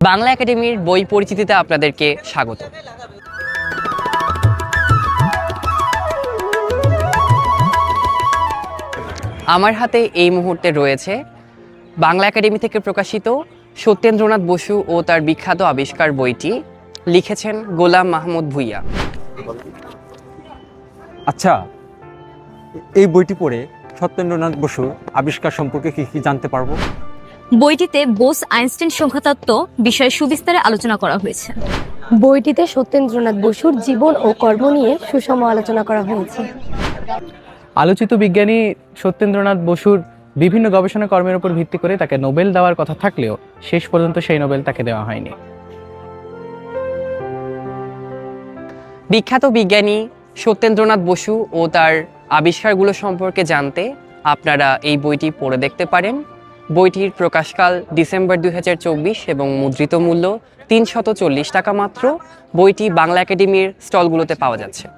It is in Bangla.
বাংলা একাডেমির বই পরিচিতিতে আপনাদেরকে স্বাগত। আমার হাতে এই মুহূর্তে রয়েছে বাংলা একাডেমি থেকে প্রকাশিত সত্যেন্দ্রনাথ বসু ও তার বিখ্যাত আবিষ্কার বইটি। লিখেছেন গোলাম মাহমুদ ভূঁইয়া। আচ্ছা, এই বইটি পড়ে সত্যেন্দ্রনাথ বসুর আবিষ্কার সম্পর্কে কি জানতে পারবো? বইটিতে বোস-আইনস্টাইন সংখ্যাতত্ত্ব বিষয়ে সুবিস্তারে আলোচনা করা হয়েছে। বইটিতে সত্যেন্দ্রনাথ বসুর জীবন ও কর্ম নিয়ে সুষম আলোচনা করা হয়েছে। আলোচিত বিজ্ঞানী সত্যেন্দ্রনাথ বসুর বিভিন্ন গবেষণা কর্মের উপর ভিত্তি করে তাকে নোবেল দেওয়ার কথা থাকলেও শেষ পর্যন্ত সেই নোবেল তাকে দেওয়া হয়নি। বিখ্যাত বিজ্ঞানী সত্যেন্দ্রনাথ বসু ও তার আবিষ্কারগুলো সম্পর্কে জানতে আপনারা এই বইটি পড়ে দেখতে পারেন। বইটির প্রকাশকাল ডিসেম্বর 2024 এবং মুদ্রিত মূল্য 340 টাকা মাত্র। বইটি বাংলা একাডেমির স্টলগুলোতে পাওয়া যাচ্ছে।